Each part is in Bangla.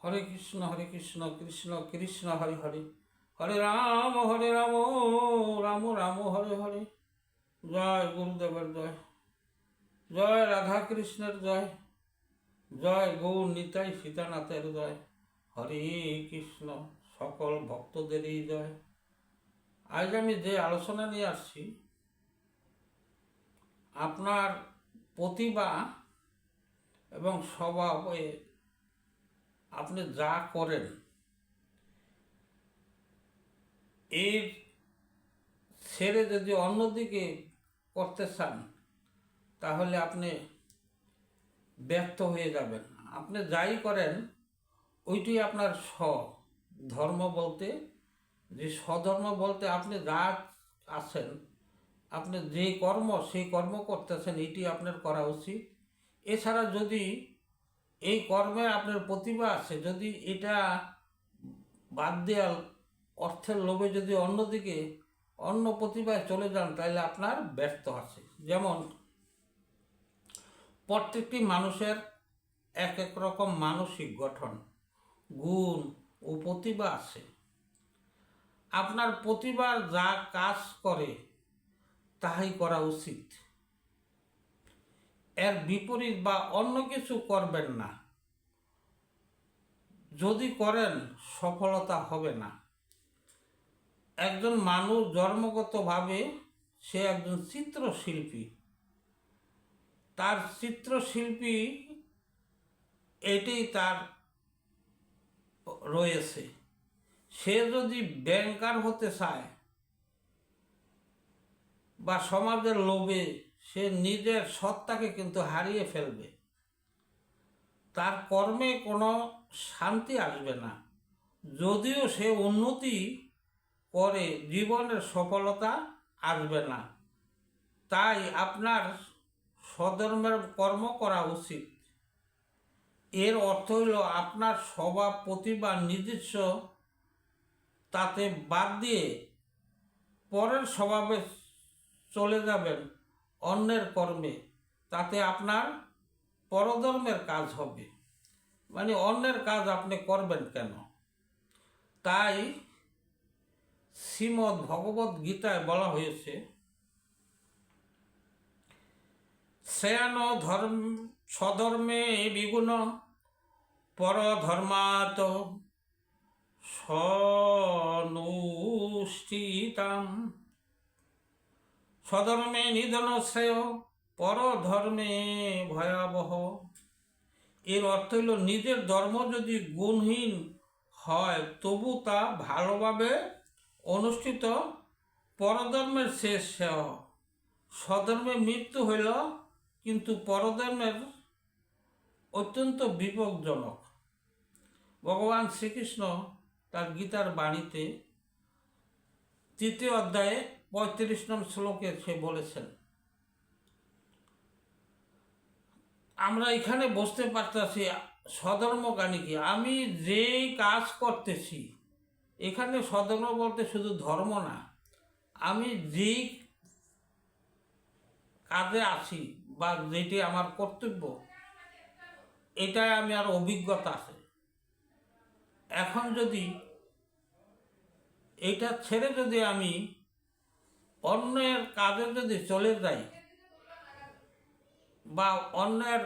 হরে কৃষ্ণ কৃষ্ণ কৃষ্ণ হরে হরে, হরে রাম রাম রাম হরে হরে। জয় গুরুদেবের জয়, জয় রাধা কৃষ্ণের জয়, জয় গৌর নিতাই সীতানাথের জয়। হরে কৃষ্ণ, সকল ভক্তদেরই জয়। আজ আমি যে আলোচনা নিয়ে আসছি, আপনার প্রতিভা এবং স্বভাবে আপনি যা করেন এর ছেড়ে যদি অন্যদিকে করতে চান তাহলে আপনি ব্যর্থ হয়ে যাবেন। আপনি যাই করেন ওইটি আপনার ধর্ম বলতে, যে স্বধর্ম বলতে আপনি যা আছেন, আপনি যে কর্ম সেই কর্ম করতেছেন এটি আপনার করা উচিত। এছাড়া যদি এই কর্মে আপনার প্রতিভা আছে, যদি এটা বাদ দেওয়ার অর্থের লোভে যদি অন্যদিকে অন্য প্রতিভায় চলে যান তাহলে আপনার ব্যর্থ আছে। যেমন প্রত্যেকটি মানুষের এক এক রকম মানসিক গঠন, গুণ ও প্রতিভা আছে। আপনার প্রতিভার যা কাজ করে তাই করা উচিত, এর বিপরীত বা অন্য কিছু করবেন না। যদি করেন সফলতা হবে না। একজন মানুষ জন্মগতভাবে সে একজন চিত্রশিল্পী, তার চিত্রশিল্পী এটাই তার রয়েছে। সে যদি ব্যাংকার হতে চায় বা সমাজের লোভে সে নিজের সত্তাকে কিন্তু হারিয়ে ফেলবে, তার কর্মে কোনো শান্তি আসবে না। যদিও সে উন্নতি করে জীবনের সফলতা আসবে না। তাই আপনার স্বধর্মের কর্ম করা উচিত। এর অর্থ হইল আপনার স্বভাব প্রতিভা নিজস্ব তাতে বাদ দিয়ে পরের স্বভাবে চলে যাবেন অন্যের কর্মে, তাতে আপনার পরধর্মের কাজ হবে। মানে অন্যের কাজ আপনি করবেন কেন? তাই শ্রীমদ্ ভগবত গীতায় বলা হয়েছে, শ্রেয়ান স্বধর্মে বিগুণ পরধর্মাৎ সনুষ্ঠিতাম। স্বধর্মে নিধন শ্রেয়, পরধর্মে ভয়াবহ। এর অর্থ হইল নিজের ধর্ম যদি গুণহীন হয় তবু তা ভালোভাবে অনুষ্ঠিত পরধর্মের শেষ। স্বধর্মে মৃত্যু হইল, কিন্তু পরধর্মের অত্যন্ত বিপজ্জনক। ভগবান শ্রীকৃষ্ণ তার গীতার বাণীতে 3 অধ্যায়ে 35 নং শ্লোকে সে বলেছেন। আমরা এখানে বুঝতে পারতেছি স্বধর্ম জ্ঞানী কি। আমি যেই কাজ করতেছি, এখানে স্বধর্ম বলতে শুধু ধর্ম না, আমি যেই কাজে আছি বা যেটি আমার কর্তব্য, এটাই আমি আর অভিজ্ঞতা আছে। এখন যদি এটা ছেড়ে যদি আমি অন্যের কাজে যদি চলে যাই বা অন্যের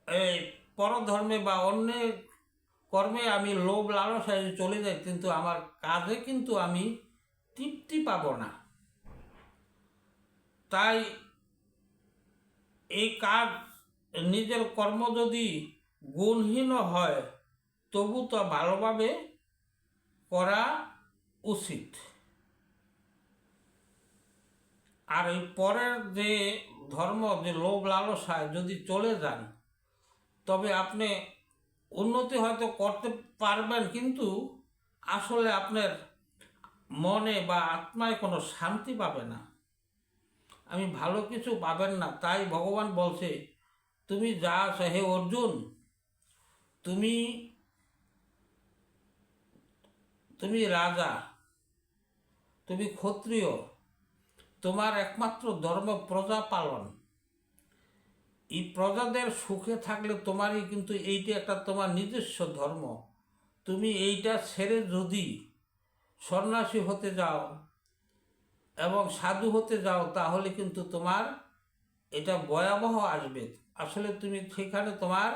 এই পরধর্মে বা অন্যের কর্মে আমি লোভ লালসায় চলে যাই, কিন্তু আমার কাজে কিন্তু আমি তৃপ্তি পাব না। তাই এই কাজ, নিজের কর্ম যদি গুণহীন হয় তবু তো ভালোভাবে করা উচিত। আর এই পরের যে ধর্ম, যে লোভ লালসায় যদি চলে যান তবে আপনি উন্নতি হয়তো করতে পারবেন, কিন্তু আসলে আপনার মনে বা আত্মায় কোনো শান্তি পাবে না, আমি ভালো কিছু পাবেন না। তাই ভগবান বলছে, তুমি যা আছো হে অর্জুন, তুমি তুমি রাজা, তুমি ক্ষত্রিয়, তোমার একমাত্র ধর্ম প্রজা পালন। এই প্রজাদের সুখে থাকলে তোমারই কিন্তু এইটা একটা তোমার নিজস্ব ধর্ম। তুমি এইটা ছেড়ে যদি সন্ন্যাসী হতে যাও এবং সাধু হতে যাও, তাহলে কিন্তু তোমার এটা ভয়াবহ আসবে। আসলে তুমি সেখানে তোমার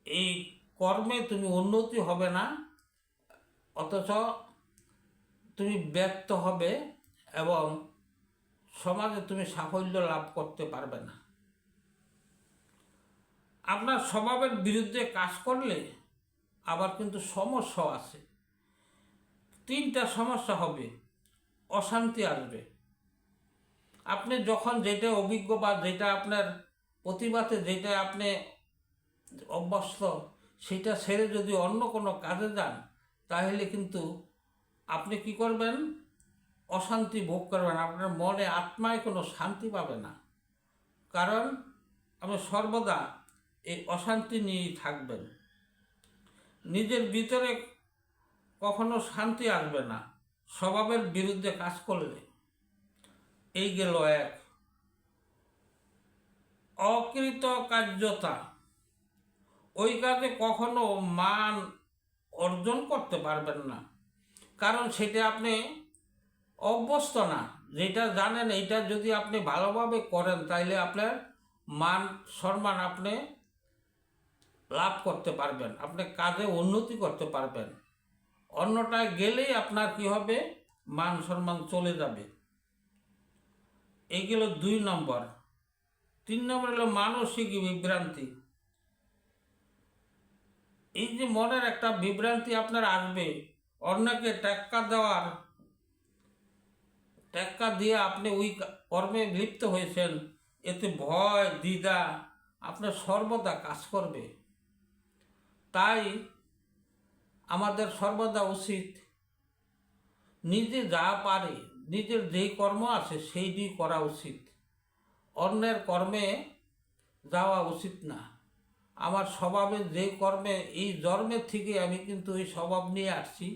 এই কর্মে তুমি উন্নতি হবে না, অথচ তুমি ব্যর্থ হবে এবং সমাজে তুমি সাফল্য লাভ করতে পারবে না। আপনার স্বভাবের বিরুদ্ধে কাজ করলে আবার কিন্তু সমস্যা আছে। 3টা সমস্যা হবে, অশান্তি আসবে। আপনি যখন যেটা অভিজ্ঞ বা যেটা আপনার প্রতিভাতে যেটা আপনি অভ্যস্ত, সেটা ছেড়ে যদি অন্য কোনো কাজে যান, তাহলে কিন্তু আপনি কি করবেন? অশান্তি ভোগ করবেন। আপনার মনে আত্মায় কোনো শান্তি পাবে না, কারণ আপনি সর্বদা এই অশান্তি নিয়েই থাকবেন। নিজের ভিতরে কখনো শান্তি আসবে না স্বভাবের বিরুদ্ধে কাজ করলে। এই গেল এক। অকৃতকার্যতা, ওই কাজে কখনো মান অর্জন করতে পারবেন না, কারণ সেটা আপনি অভ্যস্ত না। যেটা জানেন এইটা যদি আপনি ভালোভাবে করেন, তাইলে আপনার মান সম্মান আপনি লাভ করতে পারবেন, আপনি কাজে উন্নতি করতে পারবেন। অন্যটায় গেলেই আপনার কি হবে? মান সম্মান চলে যাবে। এই গেল 2 নম্বর। 3 নম্বর হলো মানসিক বিভ্রান্তি। এই যে মনের একটা বিভ্রান্তি আপনার আসবে, অন্যকে টেক্কা দিয়ে আপনি ওই কর্মে লিপ্ত হয়েছেন, এতে ভয় দ্বিধা আপনার সর্বদা কাজ করবে। তাই আমাদের সর্বদা উচিত নিজে যা পারে, নিজের যেই কর্ম আছে সেইটি করা উচিত, অন্যের কর্মে যাওয়া উচিত না। আমার স্বভাবের যে কর্মে, এই জন্মের থেকে আমি কিন্তু এই স্বভাব নিয়ে আসছি,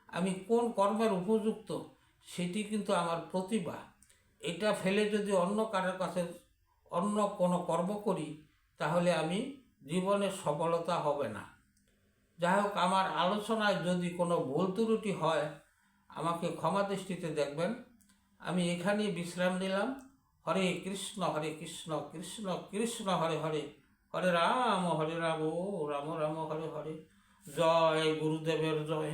আমি কোন কর্মের উপযুক্ত সেটি কিন্তু আমার প্রতিভা। এটা ফেলে যদি অন্য কারোর কাছে অন্য কোনো কর্ম করি, তাহলে আমি জীবনে সফলতা হবে না। যাই হোক, আমার আলোচনায় যদি কোনো ভুল ত্রুটি হয়, আমাকে ক্ষমা দৃষ্টিতে দেখবেন। আমি এখানেই বিশ্রাম নিলাম। হরে কৃষ্ণ কৃষ্ণ কৃষ্ণ হরে হরে, হরে রাম রাম রাম হরে হরে। জয় গুরুদেবের জয়।